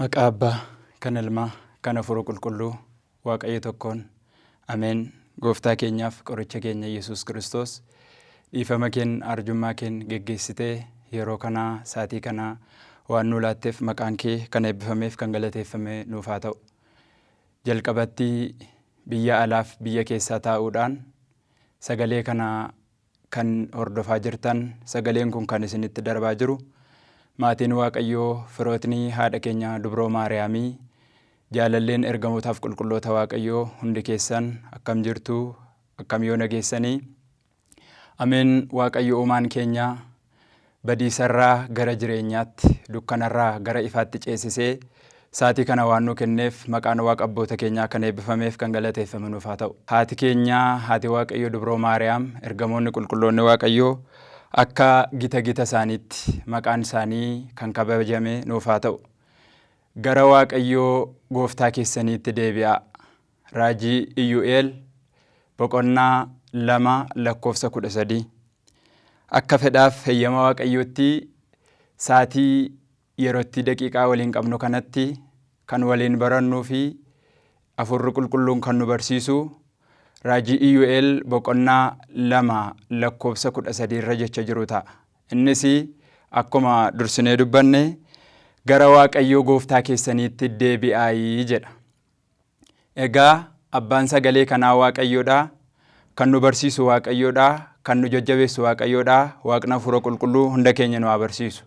Maqaa Abbaa, kan Ilmaa, kan Hafuura Qulqulluu, Waaqayyo tokkoon. Ameen. Gooftaa keenyaaf qoricha keenya Yesuus Kiristoos dhiifama keenya arjummaa keenya geggeessitee yeroo kanaa saatii kanaa waan nu laatteef maqaan kee kan eebbifameef kan galateeffame nuuf haa ta'u. Jalqabatti biyya alaaf biyya keessaa taa'uudhaan sagalee kana kan hordofaa jirtan, sagaleen kun kan isinitti darbaa jiru maatiin Waaqayyoo, firootni haadha keenya Dubroo Maariyaamii, jaalalleen ergamootaaf qulqulloota Waaqayyoo hundi keessan akkam jirtu, akkam yoo nageessanii. Ameen. Waaqayyo uumaan keenya badiisarraa gara jireenyaatti, dukkanarraa gara ifaatti ceesisee saatii kana waan nu kenneef maqaan Waaqa abboota keenyaa kan eebbifameef kan galateeffame nuuf haa ta'u. Haati keenya, haati Waaqayyo Dubroo Maariyaam, ergamoonni qulqulloonni Waaqayyoo akka gita isaaniitti maqaan isaanii kan kabajame nuuf haa ta'u. Gara Waaqayyoo gooftaa keessaniitti deebi'aa. Raajii Iyyu'eel boqonnaa 2:13. Akka fedhaaf heeyyama Waaqayyootti saatii yerootti daqiiqaa waliin qabnu kanatti kan waliin barannuu fi Hafuurri Qulqulluun kan nu barsiisu Raajii Iyyu'eel boqonnaa 2:13 irra jecha jiru ta'a. Innis akkuma dursinee dubbanne gara Waaqayyoo gooftaa keessaniitti deebi'aayii jedha. Egaa abbaan sagalee kanaa Waaqayyoodha, kan nu barsiisu Waaqayyoodha, kan nu jajjabeessu Waaqayyoodha. Waaqni Hafuura Qulqulluu hunda keenya nu haa barsiisu.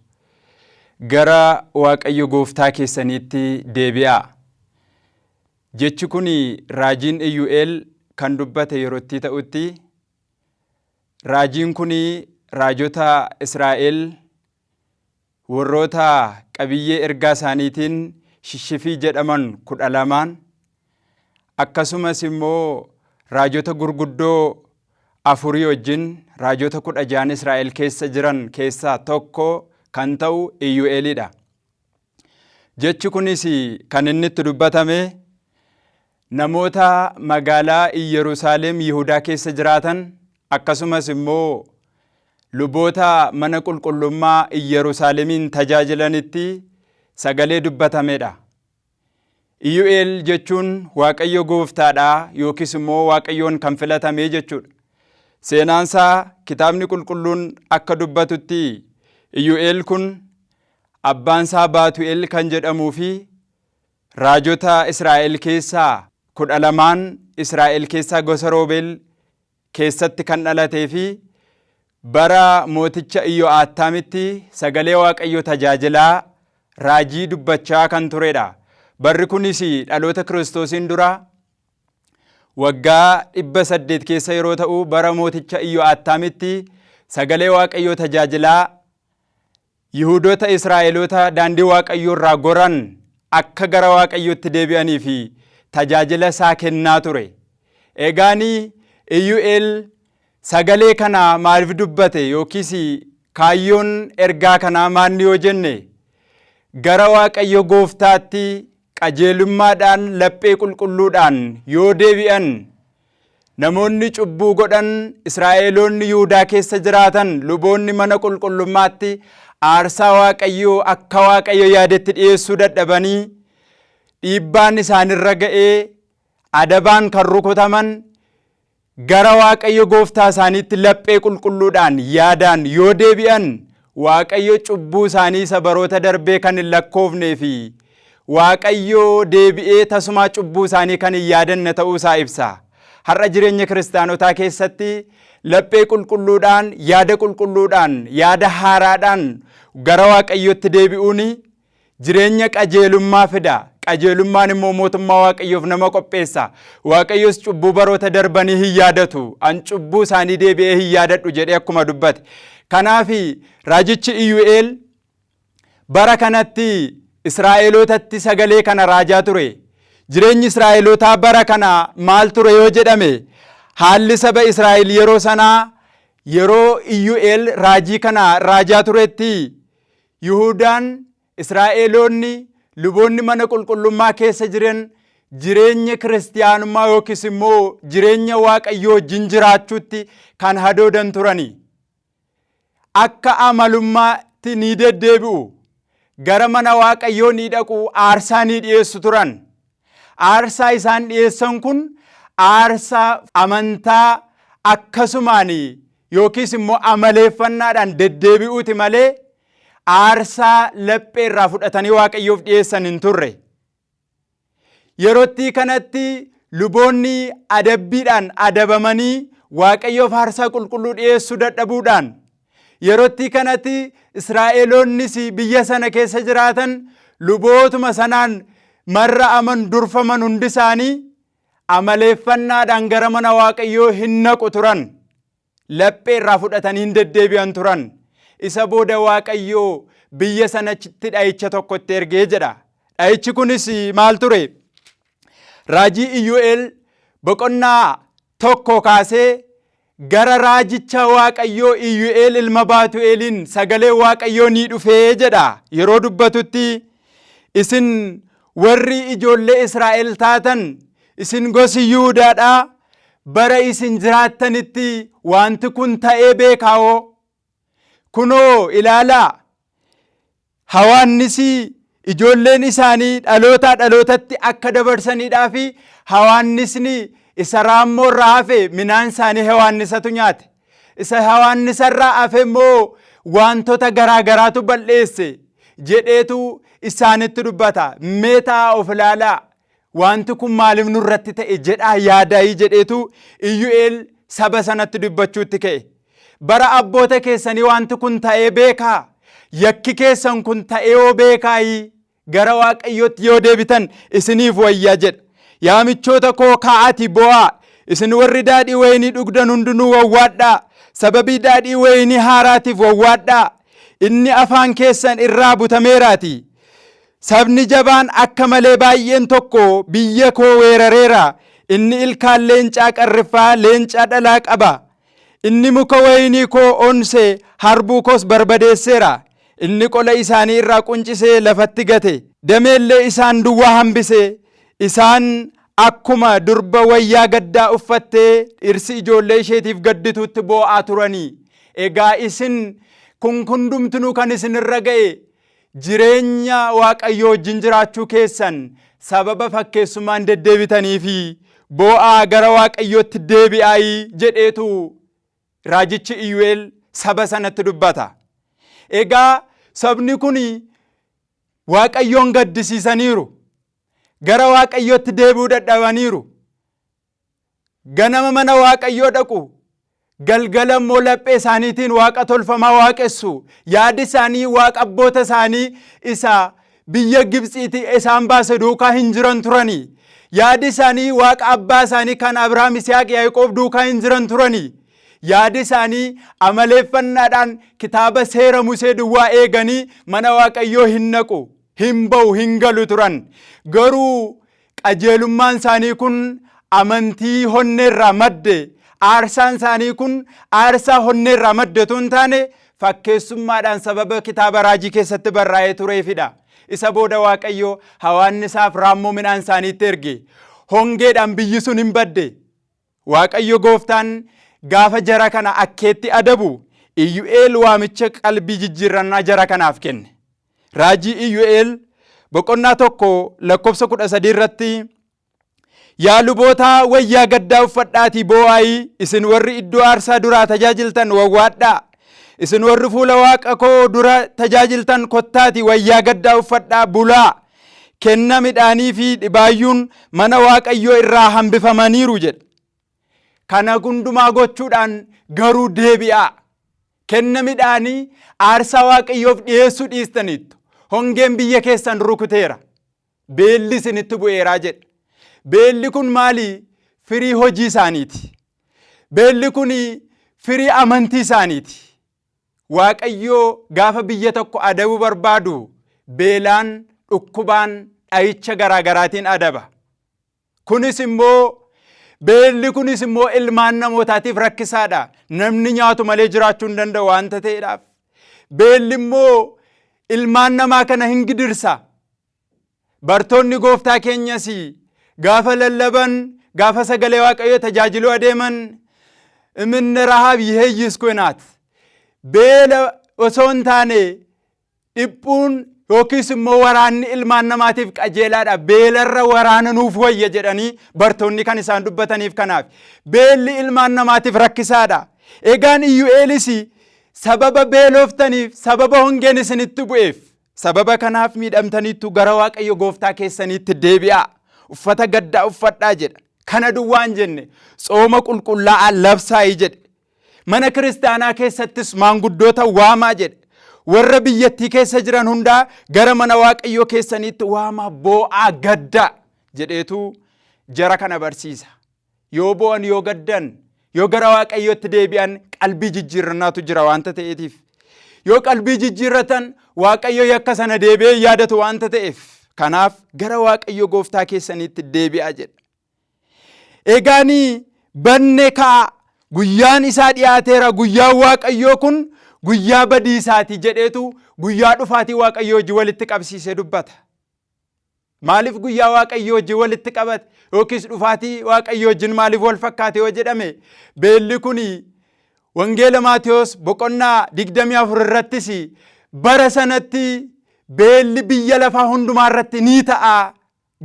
Gara Waaqayyo gooftaa keessaniitti deebi'aa jechi kun raajiin Iyyu'eel kan dubbate yerootti ta'utti, raajiin kun raajota Israa'el warroota qabiyyee ergaa isaaniitiin shishifii jedhaman 12 akkasumas immoo raajota gurguddoo 4 wajjin raajota 16 Israa'el keessa jiran keessaa tokko kan ta'u Iyyu'eelidha. Jechi kunis kan inni itti dubbatame namoota magaalaa Yerusaalem Yihudaa keessa jiraatan akkasumas immoo luboota mana qulqullummaa Yerusaalemiin tajaajilanitti sagalee dubbatamedha. Iyyu'eel jechuun Waaqayyo gooftaadha yookiis immoo Waaqayyoon kan filatame jechuudha. Seenaansaa kitaabni qulqulluun akka dubbatutti Iyyu'eel kun abbaansaa Baatu'eel kan jedhamuu fi raajota Israa'el keessaa 12 Israa'el keessaa gosa Roobeel keessatti kan dhalatee fi bara mooticha Iyoo'aataamitti sagalee Waaqayyo tajaajilaa raajii dubbachaa kan turedha. Barri kunis dhaloota Kiristoosiin dura waggaa 800 keessa yeroo ta'u bara mooticha Iyoo'aataamitti sagalee Waaqayyo tajaajilaa Yihudoota Israa'eloota daandii Waaqayyoo irraa goran akka gara Waaqayyootti deebi'anii fi tajaajila isaa kennaa ture. Egaani Iyyu'eel sagalee kana maaliif dubbate yookiis kaayyoon ergaa kanaa maanni yoo jenne gara Waaqayyo gooftaatti qajeelummaadhaan laphee qulqulluudhaan yoo deebi'an namoonni cubbuu godhan Israa'eloonni Yihudaa keessa jiraatan luboonni mana qulqullummaatti aarsaa Waaqayyoo akka Waaqayyo yaadetti dhiyeessuu dadhabanii dhiibbaan isaanirra ga'ee adabaan kan rukutaman gara Waaqayyo gooftaa isaaniitti laphee qulqulluudhaan yaadaan yoo deebi'an Waaqayyo cubbuu isaanii isa baroota darbee kan hin lakkoofnee fi Waaqayyo deebi'ee tasumaa cubbuu isaanii kan hin yaadanne ta'uu isaa ibsa. Har'a jireenya kiristaanotaa keessatti laphee qulqulluudhaan, yaada qulqulluudhaan, yaada haaraadhaan gara Waaqayyootti deebi'uun jireenya qajeelummaa fida. Qajeelummaan immoo mootummaa Waaqayyoof nama qopheessa. Waaqayyos cubbuu baroota darbanii hin yaadatu. An cubbuu isaanii deebi'ee hin yaadadhu jedhee akkuma dubbate. Kanaaf raajichi Iyyu'eel bara kanatti Israa'elootatti sagalee kana raajaa ture. Jireenyi Israa'elootaa bara kana maal ture yoo jedhame haalli saba Israa'el yeroo sanaa yeroo Iyyu'eel raajii kana raajaa turetti Yihudaan Israa'eloonni luboonni mana qulqullummaa keessa jiran jireenya kiristiyaanummaa yookiis immoo jireenya Waaqayyoo wajjin jiraachuutti kan hadoodan turani. Akka amalummaatti ni deddeebi'u. gara mana Waaqayyoo ni dhaqu, aarsaa ni dhiyeessu turan. Aarsaa isaan dhiyeessan kun aarsaa amantaa akkasumaan yookiis immoo amaleeffannaadhaan deddeebi'uuti malee aarsaa laphee irraa fudhatanii Waaqayyoof dhiyeessan hin turre. Yerootti kanatti luboonni adabbiidhaan adabamanii Waaqayyoof aarsaa qulqulluu dhiyeessuu dadhabuudhaan yerootti kanatti Israa'eloonnis biyya sana keessa jiraatan lubootuma sanaan marra'aman durfaman hundi isaanii amaleeffannaadhaan gara mana Waaqayyoo hin naqu turan. Laphee irraa fudhatanii hin deddeebi'an turan. Isa booda Waaqayyoo biyya sanatti dha'icha tokko itti ergee jedha. Dha'ichi kunis maal ture? Raajii Iyyoo'eel boqonnaa 1 kaasee gara raajicha Waaqayyoo Iyyoo'eel ilma Baatu'eeliin sagalee Waaqayyoo ni dhufee jedha. Yeroo dubbatutti isin warri ijoollee Israa'el taatan, isin gosi Yihuudaadhaa, bara isin jiraattanitti wanti kun ta'ee beekaawoo. Kunoo ilaalaa, hawaannisi ijoolleen isaanii dhalootaa dhalootatti akka dabarsaniidhaa fi hawaannisni isa raammoo irraa hafe midhaan isaanii hawaannisatu nyaate. Isa hawaannisa irraa hafe immoo wantoota garaagaraatu balleesse jedheetu isaanitti dubbata. Meetaa of ilaalaa, wanti kun maaliif nurratti ta'e jedhaa yaadaayii jedheetu Iyyoo'eel saba sanatti dubbachuutti ka'e. Bara abboota keessanii wanti kun ta'ee beekaa? Yakki keessan kun ta'ee yoo beekaayii gara Waaqayyootti yoo deebitan isiniif wayyaa jedha. Yaa michoota koo ka'aatii boo'aa, isin warri daadhii wayinii dhugdan hundinuu wawwaadhaa. Sababii daadhii wayinii haaraatiif wawwaadhaa. Inni afaan keessan irraa butameeraatii. Sabni jabaan akka malee baay'een tokko biyya koo weerareera. Inni ilkaan leencaa qarriffaa, leencaa dhalaa qaba. Inni muka wayinii koo onsee, harbuu koos barbadeesseera. Inni qola isaanii irraa quncisee lafatti gate. Dameellee isaan duwwaa hambise. Isaan akkuma durba wayyaa gaddaa uffattee dhirsi ijoollee isheetiif gaddituutti boo'aa turanii. Egaa isin kun hundumtuu kan isin irra ga'e jireenya Waaqayyoo wajjin jiraachuu keessan sababa fakkeessummaan deddeebitanii fi boo'aa gara Waaqayyootti deebi'aayii jedheetu raajichi Iyyoo'eel saba sanatti dubbata. Egaa sabni kun Waaqayyoon gaddisiisaniiru. Gara Waaqayyootti deebi'uu dadhabaniiru. Ganama mana Waaqayyoo dhaqu. Galgala immoo laphee isaaniitiin waaqa tolfamaa waaqessu. Yaadi isaanii waaqa abboota isaanii isa biyya Gibxiitti isaan baase duukaa hin jiran turani. Yaadi isaanii waaqa abbaa isaanii kan Abrahaam, Yisihaaq, Yaaqoob duukaa hin jiran turani. Yaadi isaanii amaleeffannaadhaan kitaaba seera Musee duwwaa eeganii mana Waaqayyoo hin naqu, hin ba'u, hin galu turan. Garuu qajeelummaan isaanii kun amantii honneerraa madde. Aarsaan isaanii kun aarsaa honneerraa maddetu hin taane fakkeessummaadhaan sababa kitaaba raajii keessatti barraa'ee tureefidha. Isa booda Waaqayyo hawaannisaaf raammoo midhaan isaaniitti erge. Hongeedhaan biyyi sun hin badde. Waaqayyo gooftaan gaafa jara kana akkeetti adabu Iyyoo'eel waamicha qalbii jijjiirrannaa jara kanaaf kenne. Raajii Iyyoo'eel boqonnaa 1:13 irratti yaa luboota wayyaa gaddaa uffadhaatii boo'aayii, isin warri iddoo aarsaa duraa tajaajiltan wawwaadhaa. Isin warri fuula waaqa koo dura tajaajiltan kottaatii wayyaa gaddaa uffadhaa bulaa. Kenna midhaanii fi dhibaayyuun mana Waaqayyoo irraa hambifamaniiru jedha. Kana hundumaa gochuudhaan garuu deebi'aa. Kenna midhaanii aarsaa Waaqayyoof dhiyeessuu dhiistaniittu. Hongeen biyya keessan rukuteera. Beelli isinitti bu'eeraa jedha. Beelli kun maali? Firii hojii isaaniiti. Beelli kun firii amantii isaaniiti. Waaqayyoo gaafa biyya tokko adabuu barbaadu beelaan, dhukkubaan, dha'icha garaagaraatiin adaba. Beelli kunis immoo ilmaan namootaatiif rakkisaadha. Namni nyaatu malee jiraachuu hin danda'u waanta ta'eedhaaf. Beelli immoo ilmaan namaa kana hin gidirsa. Bartoonni gooftaa keenyas gaafa lallaban, gaafa sagalee Waaqayyoo tajaajiluu adeeman, iminni rahaab yiheeyyis kunaat. Beela osoo hin taane dhiphuun yookiis immoo waraanni ilmaan namaatiif qajeelaadha. Beelarra waraana nuuf wayya jedhanii bartoonni kan isaan dubbataniif kanaaf beelli ilmaan namaatiif rakkisaadha. Egaan Iyyu'eelis sababa beeloftaniif sababa hongeen isinitti bu'eef sababa kanaaf miidhamtaniittu gara Waaqayyo gooftaa keessaniitti deebi'aa. Uffata gaddaa uffadhaa jedha. Kana duwwaan jenne tsooma qulqullaa'aa labsaa'ii jedhe. Mana kiristaanaa keessattis maanguddoota waamaa jedhe. Warra biyyattii keessa jiran hundaa gara mana Waaqayyoo keessaniitti waamaa boo'aa gaddaa jedheetu jara kana barsiisa. Yoo boo'an yoo gaddan yoo gara Waaqayyootti deebi'an qalbii jijjiirrannaatu jira waanta ta'eetiif. Yoo qalbii jijjiirratan Waaqayyo yakka sana deebi'ee yaadatu waanta ta'eef kanaaf gara Waaqayyo gooftaa keessaniitti deebi'aa jedha. Egaanii banne kaa guyyaan isaa dhiyaateera. Guyyaan Waaqayyoo kun guyyaa badiisaati jedheetu guyyaa dhufaatii Waaqayyoo wajjin walitti qabsiisee dubbata. Maaliif guyyaa Waaqayyoo wajjin walitti qabate yookiis dhufaatii Waaqayyoo wajjin maaliif wal fakkaate yoo jedhame beelli kun Wangeela Maatiyos boqonnaa 24 irrattis bara sanatti beelli biyya lafaa hundumaa irratti ni ta'a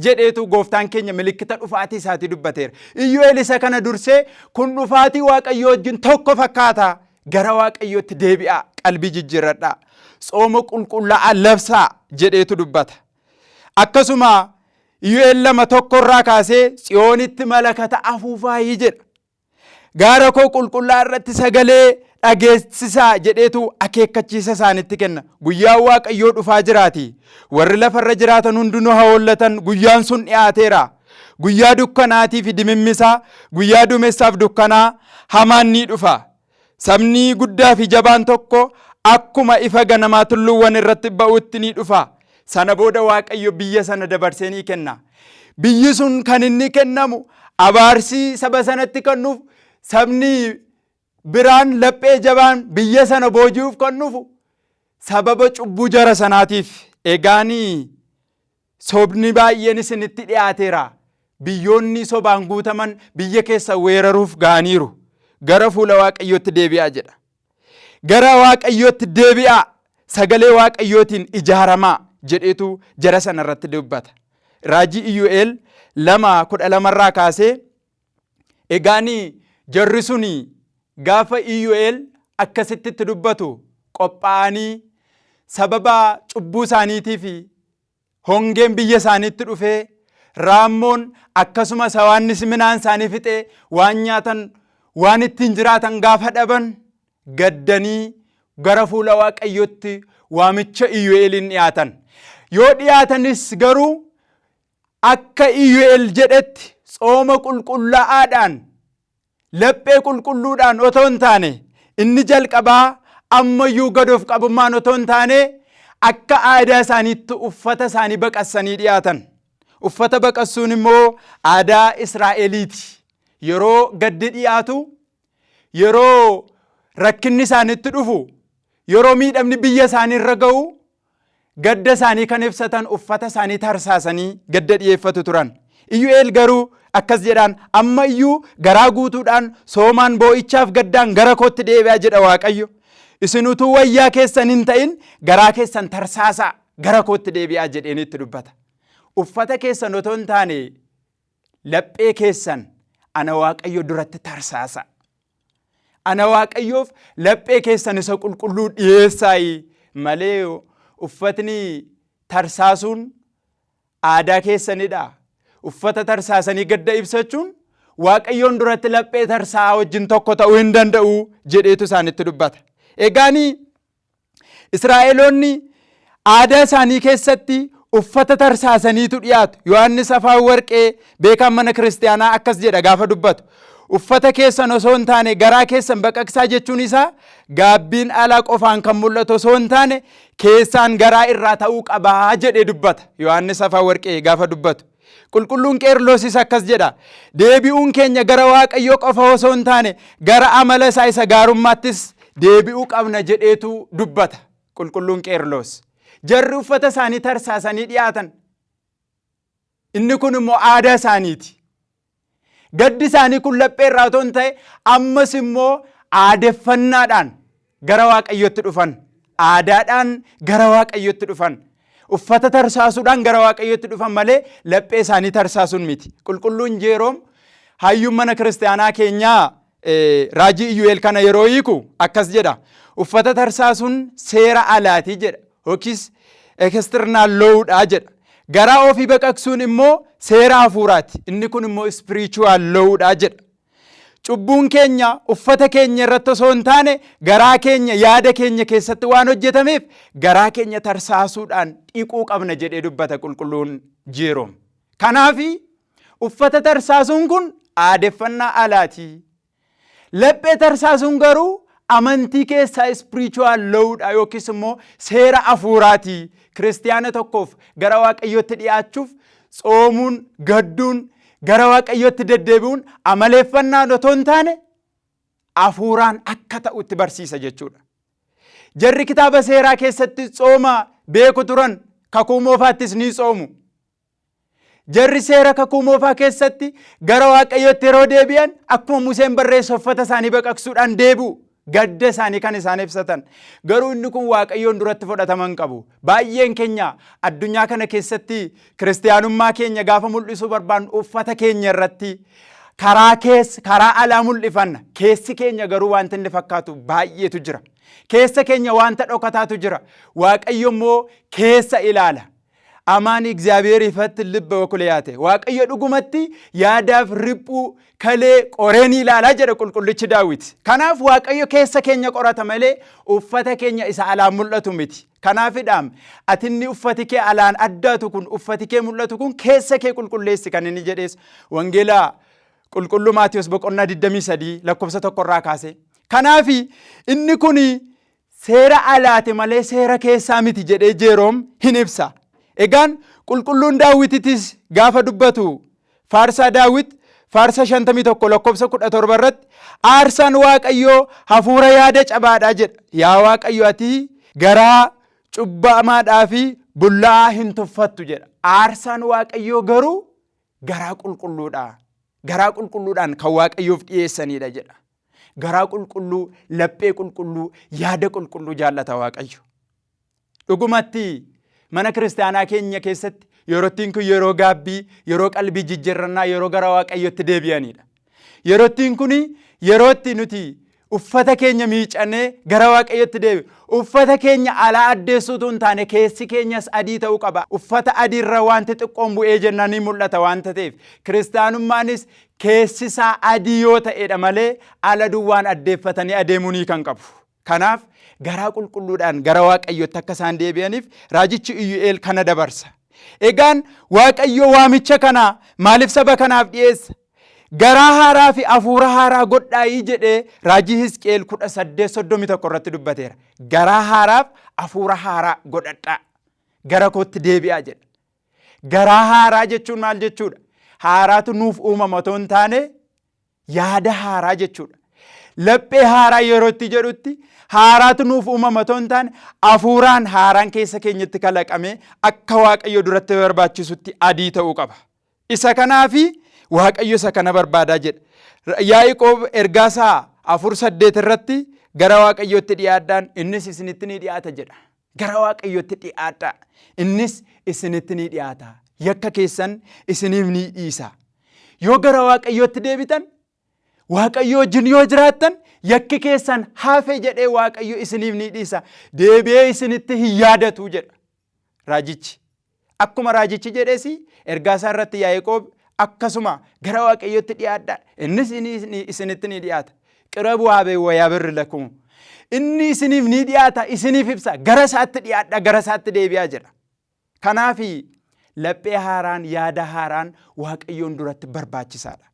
jedheetu gooftaan keenya milikkita dhufaatii isaati dubbateera. Iyyu'eel isa kana dursee kun dhufaatii Waaqayyoo wajjin tokko fakkaata. Gara Waaqayyootti deebi'aa qalbii jijjiirradhaa. Tsooma qulqullaa'aa labsaa jedheetu dubbata. Akkasuma Iyyu'eel 2:1 irraa kaasee Tsiyoonitti malakata afuufaayii jedha. Gaara koo qulqullaa'aa irratti sagalee dhageessisaa jedheetu akeekkachiisa isaanitti kenna. Guyyaan Waaqayyoo dhufaa jiraati. Warri lafarra jiraatan hundinuu haa hollatan. Guyyaan sun dhiyaateera. Guyyaa dukkanaatii fi dimimmisaa, guyyaa duumessaaf dukkanaa hamaan ni dhufa. Sabni guddaa fi jabaan tokko akkuma ifa ganamaa tulluuwwan irratti ba'utti ni dhufa. Sana booda Waaqayyo biyya sana dabarsee ni kenna. Biyyi sun kan inni kennamu abaarsii saba sanatti kennuuf sabni biraan laphee jabaan biyya sana booji'uuf kan dhufu sababa cubbuu jara sanaatiif. Egaanii sobni baay'een isinitti dhiyaateera. Biyyoonni sobaan guutaman biyya keessa weeraruuf ga'aniiru. Gara fuula Waaqayyootti deebi'aa jedha. Gara Waaqayyootti deebi'aa sagalee Waaqayyootiin ijaaramaa jedheetu jara sana irratti dubbata. Raajii Iyyu'eel 2:12 irraa kaasee egaanii jarri suni gaafa Iyyu'eel akkasitti itti dubbatu qophaa'anii sababa cubbuu isaaniitiif hongeen biyya isaaniitti dhufee raammoon akkasumas hawaannis midhaan isaanii fixee waan nyaatan waan ittiin jiraatan gaafa dhaban gaddanii gara fuula Waaqayyootti waamicha Iyyu'eeliin dhiyaatan. Yoo dhiyaatanis garuu akka Iyyu'eel jedhetti tsooma qulqullaa'aadhaan laphee qulqulluudhaan otoo hin taane inni jalqabaa ammayyuu gad of qabummaan otoo hin taane akka aadaa isaaniitti uffata isaanii baqassanii dhiyaatan. Uffata baqassuun immoo aadaa Israa'eliiti. Yeroo gaddi dhiyaatu, yeroo rakkinni isaanitti dhufu, yeroo miidhamni biyya isaanii irra ga'u, gadda isaanii kan ibsatan uffata isaanii tarsaasanii gadda dhiyeeffatu turan. Iyyu'eel garuu akkas jedhaan amma iyyuu garaa guutuudhaan soomaan boo'ichaaf gaddaan gara kootti deebi'aa jedha Waaqayyo. Isin utuu wayyaa keessan hin ta'in garaa keessan tarsaasaa gara kootti deebi'aa jedheenitti dubbata. Uffata keessan otoo hin taane laphee keessan ana Waaqayyo duratti tarsaasa. Ana Waaqayyoof laphee keessan isa qulqulluu dhiyeessaayi malee uffatni tarsaasuun aadaa keessanidha. Uffata tarsaasanii gadda ibsachuun Waaqayyoon duratti laphee tarsaa wajjin tokko ta'uu hin danda'u jedheetu isaanitti dubbata. Egaanii Israa'eloonni aadaa isaanii keessatti uffata tarsaasaniitu dhiyaatu. Yohaannis Afaan Warqee beekaan mana kiristaanaa akkas jedha gaafa dubbatu. Uffata keessan osoo hin taane garaa keessan baqaqsaa jechuun isaa gaabbiin alaa qofaan kan mul'atu osoo hin taane keessaan garaa irraa ta'uu qabaa jedhee dubbata. Yohaannis Afaan Warqee gaafa dubbatu. Qulqulluun Qeerloosis akkas jedha. Deebi'uun keenya gara Waaqayyoo qofa osoo hin taane gara amala isaa isa gaarummaattis deebi'uu qabna jedheetu dubbata. Qulqulluun Qeerloos. Jarri uffata isaanii tarsaasanii dhiyaatan. Inni kun immoo aadaa isaaniiti. Gaddi isaanii kun laphee irraa otoo hin ta'e ammas immoo aadeffannaadhaan gara Waaqayyootti dhufan. Aadaadhaan gara Waaqayyootti dhufan. uffata tarsaasuudhaan gara waaqayyootti dhufan malee laphee isaanii tarsaasuun miti. Qulqulluun Jeeroom hayyuun mana kiristaanaa keenyaa raajii Iyyu'eel kana yeroo hiiku akkas jedha. Uffata tarsaasuun seera alaatii jedha. Yookiis eksternaal loowudhaa jedha. Garaa ofii baqaqsuun immoo seera hafuuraati. Inni kun immoo spiritual loowudhaa jedha. Cubbuun keenya uffata keenya irratti osoo hin taane garaa keenya yaada keenya keessatti waan hojjetameef garaa keenya tarsaasuudhaan dhiquu qabna jedhee dubbata qulqulluun Jeeroom. Kanaafi uffata tarsaasuun kun aadeffannaa alaati. Laphee tarsaasuun garuu amantii keessaa spiritual loowudha yookiis immoo seera hafuuraati. Kiristiyaana tokkoof gara waaqayyootti dhi'aachuuf tsoomuun, gadduun, gara waaqayyootti deddeebi'uun amaleeffannaan otoo hin taane hafuuraan akka ta'utti barsiisa jechuudha. Jarri kitaaba seeraa keessatti tsooma beeku turan kakuu moofaattis ni tsoomu. Jarri seera kakuu moofaa keessatti gara waaqayyootti yeroo deebi'an akkuma Museen barreesse uffata isaanii baqaqsuudhaan deebi'u. Gadda isaanii kan isaan ibsatan. Garuu inni kun waaqayyoon duratti fudhataman qabu. Baay'een keenya addunyaa kana keessatti kiristiyaanummaa keenya gaafa mul'isuu barbaannu uffata keenya irratti karaa alaa mul'ifanna. Keessi keenya garuu wanta inni fakkaatu baay'eetu jira. Keessa keenya wanta dhokataatu jira. Waaqayyo immoo keessa ilaala. Amaan እግዚአብሔር ይፈትን ልበ ወኩልያቴ waaqayyo dhugumatti yaadaaf riphuu kalee qoreen ilaalaa jedha qulqullichi Daawit. Kanaaf waaqayyo keessa keenya qorata malee uffata keenya isa alaan mul'atu miti. Kanaafidhaam atinni uffati kee alaan addaatu kun uffati kee mul'atu kun keessa kee qulqulleessi kan inni jedhees wangeelaa qulqulluu Maatiyos boqonnaa 23 lakkoofsa 1 irraa kaase. Kanaafi inni kun seera alaati malee seera keessaa miti jedhee Jeeroom hin ibsa. Egaan qulqulluun Daawititis gaafa dubbatu faarsaa Daawit faarsa 51 lakkoofsa 17 irratti aarsaan waaqayyoo hafuura yaada cabaadhaa jedha. Yaa waaqayyo ati garaa cubbamaadhaa fi bullaa'aa hin tuffattu jedha. Aarsaan waaqayyoo garuu garaa qulqulluudha. Garaa qulqulluudhaan kan waaqayyoof dhiyeessanidha jedha. Garaa qulqulluu, laphee qulqulluu, yaada qulqulluu jaallata waaqayyo. Dhugumatti mana kiristaanaa keenya keessatti yerootiin kun yeroo gaabbii, yeroo qalbii jijjiirrannaa, yeroo gara waaqayyootti deebi'anidha. Yerootiin kun yerootti nuti uffata keenya miicannee gara waaqayyootti deebi'u. Uffata keenya alaa addeessuutu hin taane keessi keenyas adii ta'uu qaba. Uffata adiirra wanti xiqqoon bu'ee jennaan ni mul'ata wanta ta'eef kiristaanummaanis keessi isaa adii yoo ta'edha malee ala duwwaan addeeffatanii adeemuu kan qabu. Kanaaf garaa qulqulluudhaan gara waaqayyootti akka isaan deebi'aniif raajichi Iyyu'eel kana dabarsa. Egaan waaqayyo waamicha kana maaliif saba kanaaf dhiyeessa? Garaa haaraa fi hafuura haaraa godhaayii jedhee raajii Hisqeel 18:31 irratti dubbateera. Garaa haaraaf hafuura haaraa godhadhaa. Gara kootti deebi'aa jedha. Garaa haaraa jechuun maal jechuudha? Haaraatu nuuf uumama otoo hin taane yaada haaraa jechuudha. Laphee haaraa yeroo itti jedhutti haaraatu nuuf uumama otoo hin taane hafuuraan haaraan keessa keenyatti kalaqame akka waaqayyo duratti barbaachisutti adii ta'uu qaba. Isa kanaafi waaqayyo isa kana barbaadaa jedha. Yaaqoob ergaasaa 4:8 irratti gara waaqayyootti dhiyaadhaan innis isinitti ni dhiyaata jedha. Gara waaqayyootti dhiyaadhaa innis isinitti ni dhiyaata. Yakka keessan isiniif ni dhiisa. Yoo gara waaqayyootti deebitan waaqayyo wajjin yoo jiraattan yakki keessan hafe jedhee waaqayyo isiniif ni dhiisa. Deebi'ee isinitti hin yaadatu jedha raajichi. Akkuma raajichi jedheesi ergaasaa irratti Yaaqoob akkasuma gara waaqayyootti dhiyaadhaa innis isinitti ni dhiyaata. Qirabu habee wayaa birri lakum. Inni isiniif ni dhiyaata, isiniif ibsa. Gara isaatti dhiyaadhaa, gara isaatti deebi'aa jedha. Kanaafi laphee haaraan, yaada haaraan waaqayyoon duratti barbaachisaadha.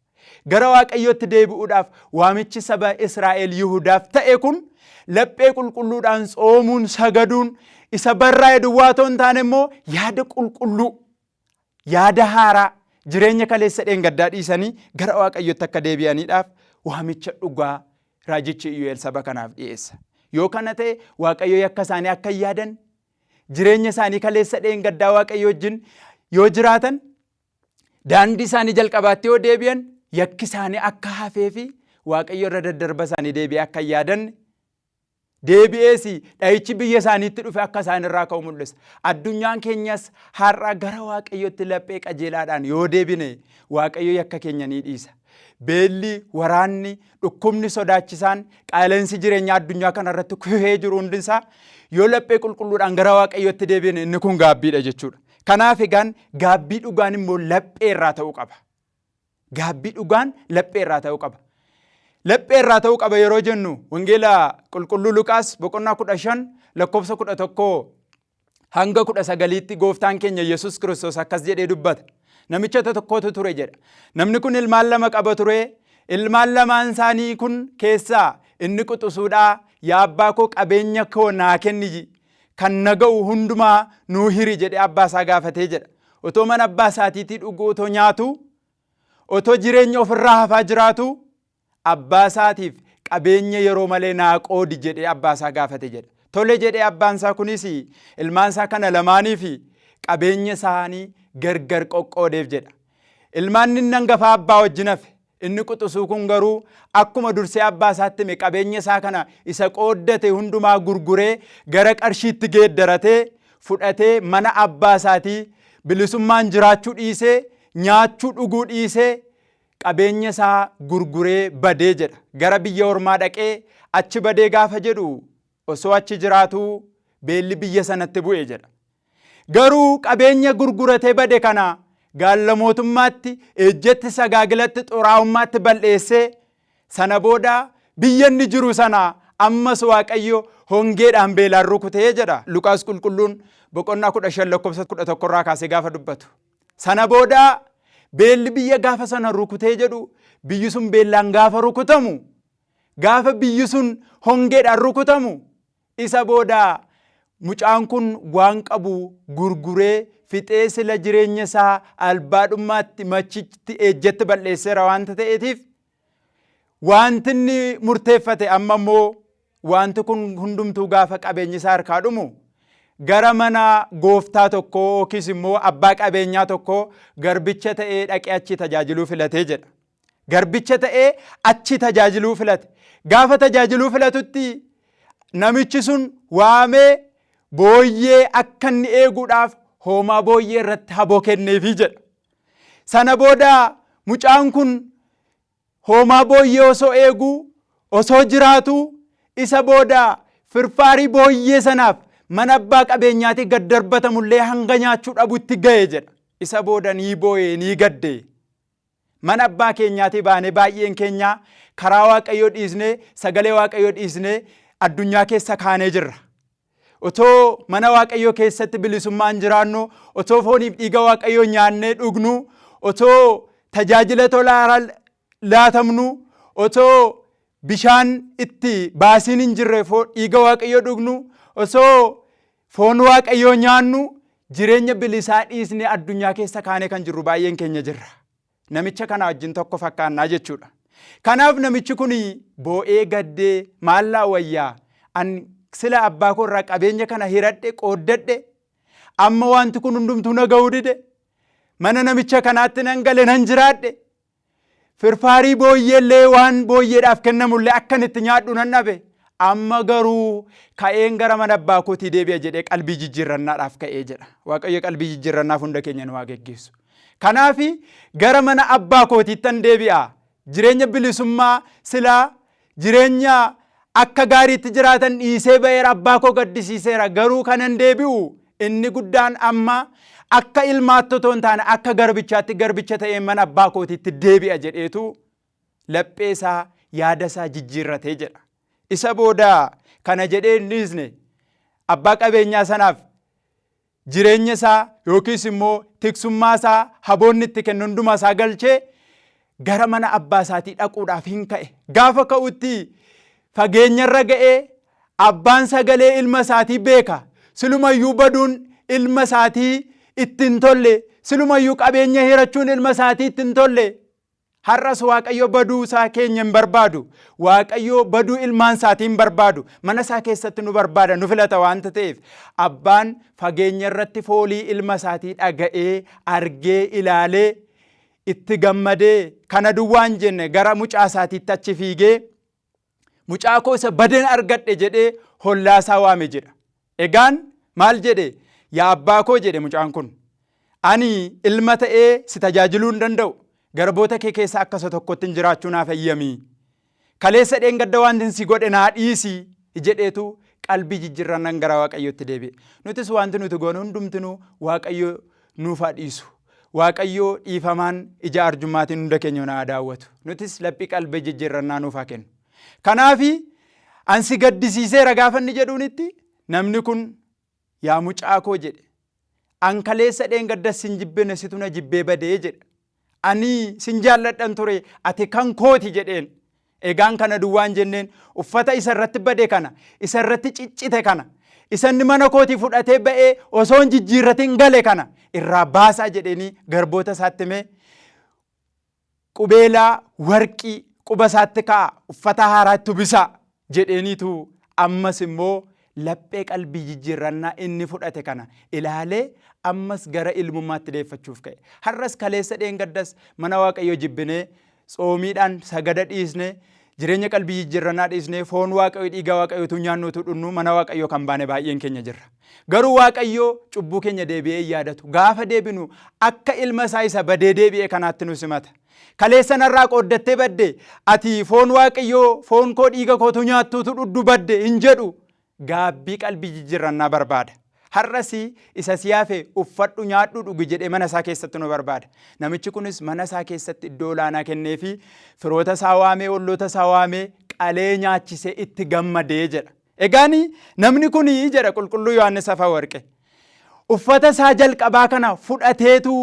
Gara waaqayyootti deebi'uudhaaf waamichi saba Israa'el Yihudaaf ta'e kun laphee qulqulluudhaan tsoomuun, sagaduun, isa barraa'e duwwaa otoo hin taane immoo yaada qulqulluu, yaada haaraa jireenya kaleessa dheengaddaa dhiisanii gara waaqayyootti akka deebi'aniidhaaf waamicha dhugaa raajichi Iyyu'eel saba kanaaf dhiyeessa. Yoo kana ta'e waaqayyo yakka isaanii akka hin yaadan, jireenya isaanii kaleessa dheengaddaa waaqayyo wajjin yoo jiraatan, daandii isaanii jalqabaatti yoo deebi'an, yakki isaanii akka hafee fi waaqayyo irra daddarba isaanii deebi'ee akka hin yaadanne deebi'ees dha'ichi biyya isaaniitti dhufe akka isaan irraa ka'u mul'isa. Addunyaan keenyas har'a gara Waaqayyootti laphee qajeelaadhaan yoo deebine Waaqayyo yakka keenya ni dhiisa. Beelli, waraanni, dhukkubni sodaachisaan, qaala'insi jireenyaa addunyaa kanarratti kufee jiru hundisaa yoo laphee qulqulluudhaan gara Waaqayyootti deebine inni kun gaabbiidha jechuudha. Kanaaf egaan gaabbii dhugaan immoo laphee irraa ta'uu qaba. Gaabbii dhugaan laphee irraa ta'uu qaba. Laphee irraa ta'uu qaba yeroo jennu wangeela qulqulluu Luqaas boqonnaa 15 lakkoofsa 11 hanga 19tti gooftaan keenya Yesuus Kiristoos akkas jedhee dubbata. Namicha tokkotu ture jedha. Namni kun ilmaan lama qaba ture. Ilmaan lamaan isaanii kun keessaa inni quxisuudhaa yaa abbaa koo qabeenya koo naa kenni kan naga'u hundumaa nuu hiri jedhee abbaa isaa gaafatee jedha. Otoo mana abbaa isaatiitii dhuguu otoo nyaatu otoo jireenya ofirraa hafaa jiraatu abbaa isaatiif qabeenya yeroo malee naa qoodi jedhee abbaa isaa gaafate jedha. Tole jedhee abbaan isaa kunis ilmaan isaa kana lamaanii fi qabeenya isaanii gargar qoqqoodeef jedha. Ilmaan inni hangafaa abbaa wajjin hafe. Inni quxisuu kun garuu akkuma dursee abbaa isaatti hime qabeenya isaa kana isa qooddate hundumaa gurguree gara qarshiitti geeddaratee fudhatee mana abbaa isaatii bilisummaan jiraachuu dhiisee nyaachuu dhuguu dhiisee qabeenya isaa gurguree badee jedha. Gara biyya ormaa dhaqee achi badee gaafa jedhu osoo achi jiraatuu beelli biyya sanatti bu'e jedha. Garuu qabeenya gurguratee bade kana gaalla mootummaatti ejjetti sagaagilatti xuraa'ummaatti balleessee sana booda biyya inni jiru sana ammas Waaqayyo hongeedhaan beelaan rukutee jedha. Luqaas qulqulluun boqonnaa 15 lakkoofsa 11 irraa kaasee gaafa dubbatu. Sana booda beelli biyya gaafa sana rukutee jedhu biyyi sun beelaan gaafa rukutamu gaafa biyyi sun hongeedhaan rukutamu isa booda mucaan kun waan qabu gurguree fixee sila jireenya isaa albaadhummaatti machitti ejjetti balleesseera waanta ta'eetiif wanti inni murteeffate amma immoo wanti kun hundumtuu gaafa qabeenyi isaa harkaa dhumu gara mana gooftaa tokkoo yookiis immoo abbaa qabeenyaa tokkoo garbicha ta'ee dhaqee achi tajaajiluu filatee jedha. Garbicha ta'ee achi tajaajiluu filate. Gaafa tajaajiluu filatutti namichi sun waamee booyyee akka inni eeguudhaaf hoomaa booyyee irratti haboo kenneefii jedha. Sana booda mucaan kun hoomaa booyyee osoo eegu osoo jiraatu isa booda firfaarii booyyee sanaaf mana abbaa qabeenyaatti gad darbatamullee hanga nyaachuu dhabutti ga'e jedha. Isa booda ni boo'ee ni gadde. Mana abbaa keenyaatti baanee baay'een keenya karaa Waaqayyoo dhiisnee sagalee Waaqayyoo dhiisnee addunyaa keessa kaanee jirra. Otoo mana Waaqayyoo keessatti bilisummaan jiraannu, otoo fooniif dhiiga Waaqayyoo nyaannee dhugnu, otoo tajaajila tolaa laatamnu, otoo bishaan itti baasiin hin jirre dhiiga Waaqayyoo dhugnu, osoo foon Waaqayyoo nyaannu jireenya bilisaa dhiisnee addunyaa keessa kaanee kan jirru baay'een keenya jirra. Namicha kana wajjin tokko fakkaannaa jechuudha. Kanaaf namichi kun boo'ee gaddee maallaa wayyaa an sila abbaa koo irraa qabeenya kana hiradhe qooddadhe amma wanti kun hundumtuu na ga'uu dide mana namicha kanaatti nan gale nan jiraadhe firfaarii booyyeellee waan booyyeedhaaf kennamullee akkan itti nyaadhu nan dhabe amma garuu ka'een gara mana abbaa kootii deebi'a jedhee qalbii jijjiirrannaadhaaf ka'ee jedha. Waaqayyo qalbii jijjiirrannaaf hunda keenya nu haa geggeessu. Kanaaf gara mana abbaa kootiittan deebi'a. Jireenya bilisummaa silaa jireenya akka gaariitti jiraatan dhiisee ba'eera abbaa koo gaddisiiseera garuu kanan deebi'u inni guddaan amma akka ilmaatti otoo hin taane akka garbichaatti garbicha ta'ee mana abbaa kootiitti deebi'a jedheetu laphee isaa yaada isaa jijjiirratee jedha. Isa booda kana jedhee hin dhiisne abbaa qabeenyaa sanaaf jireenya isaa yookiis immoo tiksummaa isaa haboonni itti kennu hundumaa isaa galchee gara mana abbaa isaatii dhaquudhaaf hin ka'e. Gaafa ka'utti fageenyarra ga'ee abbaan sagalee ilma isaatii beeka. Silumayyuu baduun ilma isaatii ittiin tolle, silumayyuu qabeenya hirachuun ilma isaatii ittiin tolle. Har'as Waaqayyo baduu isaa keenya hin barbaadu. Waaqayyo baduu ilmaan isaatii hin barbaadu. Mana isaa keessatti nu barbaada, nu filata waanta ta'eef abbaan fageenya irratti foolii ilma isaatii dhaga'ee, argee, ilaalee, itti gammadee kana duwwaan jenne gara mucaa isaatiitti achi fiigee mucaa koo isa baden argadhe jedhee hollaasaa waame jedha. Egaan maal jedhe? Yaa abbaa koo jedhe mucaan kun, ani ilma ta'ee si tajaajiluu hin danda'u. Garboota kee keessa akka isa tokkotti jiraachuu naaf eeyyami. Kaleessa dheengadda wanti si godhe naa dhiisi jedheetu qalbii jijjiirrannaan gara Waaqayyootti deebi'e. Nutis wanti nuti goonu hundumtinuu Waaqayyo nuuf haa dhiisu. Waaqayyo dhiifamaan ija arjummaatiin hunda keenya naa daawwatu. Nutis laphii qalbii jijjiirrannaa nuuf haa kennu. Kanaafi ansi gaddisiiseera gaafa inni jedhuunitti namni kun yaa mucaa koo jedhe, an kaleessa dheengadda sin jibbine situ na jibbee badee jedha. Ani sin jaalladhan ture ati kan kooti jedheen. Egaan kana duwwaan jenneen uffata isa irratti bade kana, isa irratti ciccite kana, isanni mana kootii fudhatee ba'ee osoo hin jijjiirratin gale kana irraa baasaa jedheenii garboota isaatti himee qubeelaa warqii quba isaatti kaa'a, uffata haaraatti ubisaa jedheeniitu ammas immoo laphee qalbii jijjiirrannaa inni fudhate kana ilaalee ammas gara ilmummaatti deeffachuuf ka'e. Har'as kaleessa dheengaddas mana Waaqayyoo jibbinee tsoomiidhaan sagada dhiisnee jireenya qalbii jijjiirrannaa dhiisnee foon Waaqayyoo dhiiga Waaqayyootu nyaannuutu dhunnu mana Waaqayyoo kan baane baay'een keenya jirra. Garuu Waaqayyoo cubbuu keenya deebi'ee yaadatu. Gaafa deebinu akka ilma isaa isa badee deebi'ee kanaatti nu simata. Kaleessa narraa qooddattee badde ati foon Waaqayyoo foon koo dhiiga kootu nyaattuutu dhuddu badde hin jedhu gaabbii qalbii jijjiirrannaa barbaada. Har'as isa siyaafe uffadhu nyaadhu dhugi jedhee mana isaa keessatti nu barbaada. Namichi kunis mana isaa keessatti iddoo olaanaa kennee fi firoota isaa waamee olloota isaa waamee qalee nyaachisee itti gammadee jedha. Egaan namni kun jedha qulqulluu Yohaannis Afawarqe uffata isaa jalqabaa kana fudhateetu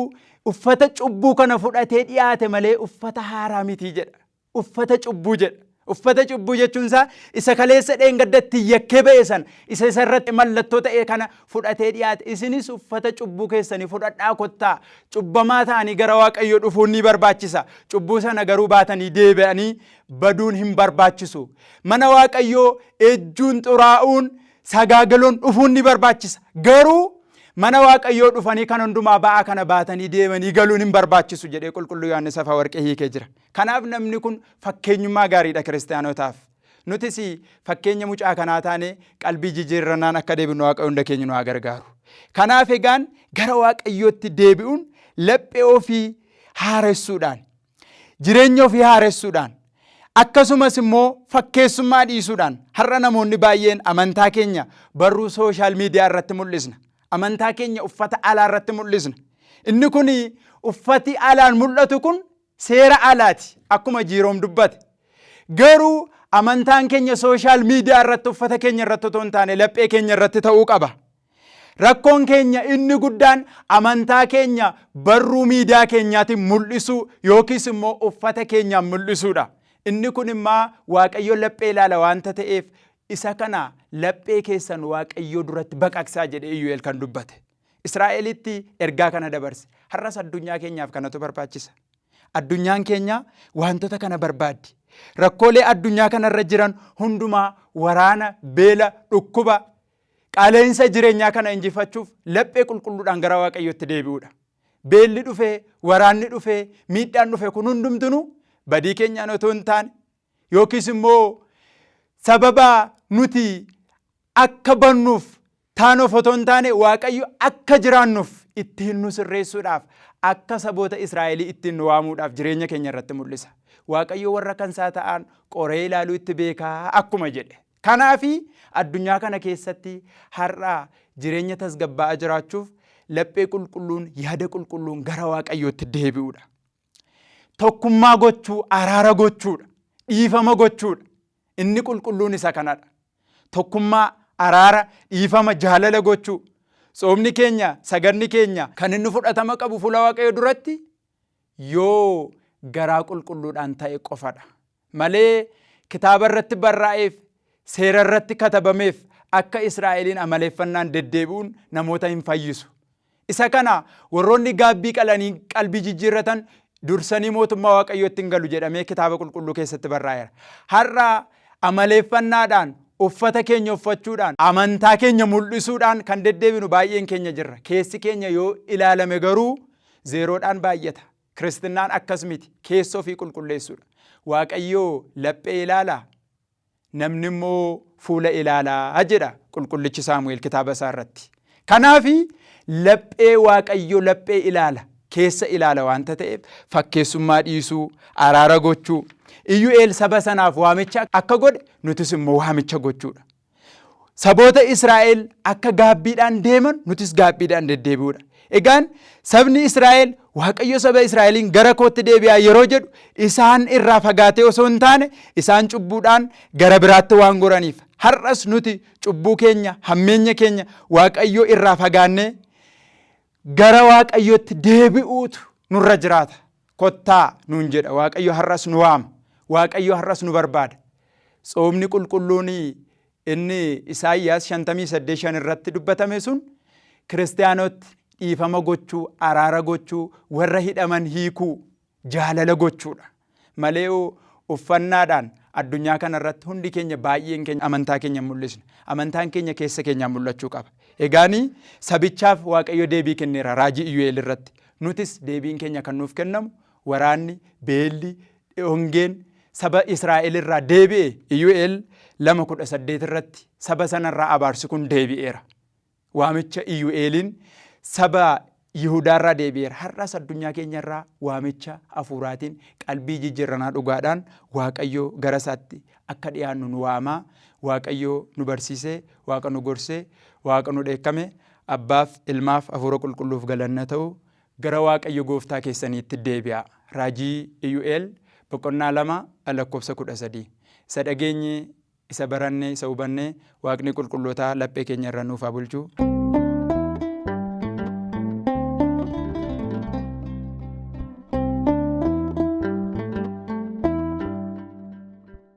uffata cubbuu kana fudhatee dhiyaate malee uffata haaraa miti jedha. Uffata cubbuu jedha. Uffata cubbuu jechuun isaa isa kaleessa dheengaddatti yakkee ba'e sana isa irratti mallattoo ta'e kana fudhatee dhiyaate. Isinis uffata cubbuu keessanii fudhadhaa kottaa cubbamaa ta'anii gara Waaqayyoo dhufuun ni barbaachisa. Cubbuu sana garuu baatanii deebi'anii baduun hin barbaachisu. Mana Waaqayyoo ejjuun xuraa'uun sagaagaluun dhufuun ni barbaachisa. Garuu mana Waaqayyoo dhufanii kan hundumaa ba'aa kana baatanii deemanii galuun hin barbaachisu jedhee qulqulluu Yohaannis Afawarqee hiikee jira. Kanaaf namni kun fakkeenyummaa gaariidha kiristaanotaaf. Nutis fakkeenya mucaa kanaa taane qalbii jijjiirrannaan akka deebinu Waaqayyo hunda keenya nu haa gargaaru. Kanaaf egaan gara Waaqayyootti deebi'uun laphee ofii haaressuudhaan, jireenya ofii haaressuudhaan, akkasumas immoo fakkeessummaa dhiisuudhaan har'a namoonni baay'een amantaa keenya barruu sooshaal miidiyaa irratti mul'isna. Amantaa keenya uffata alaa irratti mul'isna. Inni kun uffati alaan mul'atu kun seera alaati akkuma Jiroom dubbate. Garuu amantaan keenya sooshaal miidiyaa irratti uffata keenya irratti otoo hin taane laphee keenya irratti ta'uu qaba. Rakkoon keenya inni guddaan amantaa keenya barruu miidiyaa keenyaatiin mul'isuu yookiis immoo uffata keenyaan mul'isuudha. Inni kun immoo Waaqayyo laphee ilaala waanta ta'eef isa kana laphee keessan Waaqayyoo duratti baqaqsaa jedhee Iyyoo'el kan dubbate. Israa'elitti ergaa kana dabarse. Har'as addunyaa keenyaaf kanatu barbaachisa. Addunyaan keenya wantoota kana barbaaddi. Rakkoolee addunyaa kanarra jiran hundumaa waraana, beela, dhukkuba, qaaleensa jireenyaa kana injifachuuf laphee qulqulluudhaan gara Waaqayyootti deebi'uudha. Beelli dhufee, waraanni dhufee, miidhaan dhufee kun hundumtuu badii keenyaan otoo hin taane yookiis immoo sababa nuti akka bannuuf taanuuf otoo hin taane Waaqayyo akka jiraannuuf ittiin nu sirreessuudhaaf akka saboota Israa'elii ittiin nu waamuudhaaf jireenya keenya irratti mul'isa. Waaqayyo warra kansaa ta'an qoree ilaaluu itti beekaa akkuma jedhe. Kanaafi addunyaa kana keessatti har'a jireenya tasgabbaa'aa jiraachuuf laphee qulqulluun yaada qulqulluun gara Waaqayyootti deebi'uudha. Tokkummaa gochuu, araara gochuudha, dhiifama gochuudha. Inni qulqulluun isa kanadha. Tokkummaa, araara, dhiifama, jaalala gochuu. Tsoomni keenya, saganni keenya kan inni fudhatama qabu fuula Waaqayyoo duratti yoo garaa qulqulluudhaan ta'e qofadha. Malee kitaaba irratti barraa'eef, seera irratti katabameef akka Israa'eliin amaleeffannaan deddeebi'uun namoota hin fayyisu. Isa kana warroonni gaabbii qalanii qalbii jijjiirratan dursanii mootummaa Waaqayyootti hin galu jedhamee kitaaba qulqulluu keessatti barraa'eera. Har'a amaleeffannaadhaan uffata keenya uffachuudhaan amantaa keenya mul'isuudhaan kan deddeebinu baay'een keenya jirra. Keessi keenya yoo ilaalame garuu zeeroodhaan baay'ata. Kiristinnaan akkas miti. Keessoo fi qulqulleessuudha. Waaqayyoo laphee ilaalaa. namni immoo fuula ilaalaa jedha qulqullichi Saamu'eel kitaaba isaa irratti. Kanaafi laphee Waaqayyo laphee ilaala, keessa ilaala waanta ta'eef fakkeessummaa dhiisuu, araara gochuu, Iyyu'eel saba sanaaf waamicha akka godhe nutis immoo waamicha gochuudha. Saboota Israa'el akka gaabbiidhaan deeman nutis gaabbiidhaan deddeebi'uudha. Egaan sabni Israa'el Waaqayyo saba Israa'eliin gara kootti deebi'aa yeroo jedhu isaan irraa fagaatee osoo hin taane isaan cubbuudhaan gara biraatti waan goraniif har'as nuti cubbuu keenya hammeenya keenya Waaqayyo irraa fagaannee gara Waaqayyotti deebi'uutu nurra jiraata. Kottaa nuun jedha Waaqayyo har'as nu waama. Waaqayyo har'as nu barbaada. Tsoomni qulqulluun inni Isaayyaas 58:5 irratti dubbatame sun kiristaanoti dhiifama gochuu, araara gochuu, warra hidhaman hiikuu, jaalala gochuudha. Malee uffannaadhaan addunyaa kana irratti hundi keenya baay'een keenya amantaa keenya mul'isna. Amantaan keenya keessa keenyaan mul'achuu qaba. Egaanii sabichaaf Waaqayyo deebii kenneera raajii Iyyu'eel irratti. Nutis deebiin keenya kan nuuf kennamu waraanni, beelli, hongeen saba Israa'el irraa deebi'e. Iyyu'eel 2:18 irratti saba sanarraa abaarsi kun deebi'eera. Waamicha Iyyu'eeliin saba Yihudaarraa deebi'eera. Har'as addunyaa keenyarraa waamicha hafuuraatiin qalbii jijjiirranaa dhugaadhaan Waaqayyo gara isaatti akka dhiyaannu nu waamaa. Waaqayyo nu barsiisee, Waaqa nu gorsee, Waaqa nu dheekkame, Abbaaf, Ilmaaf, Hafuura Qulqulluuf galanna ta'u gara Waaqayyo gooftaa keessaniitti deebi'a. Raajii Iyyu'eel 2:13. Isa dhageenye, isa barannee, isa hubannee Waaqni qulqullootaa laphee keenya irra nuuf haa bulchu.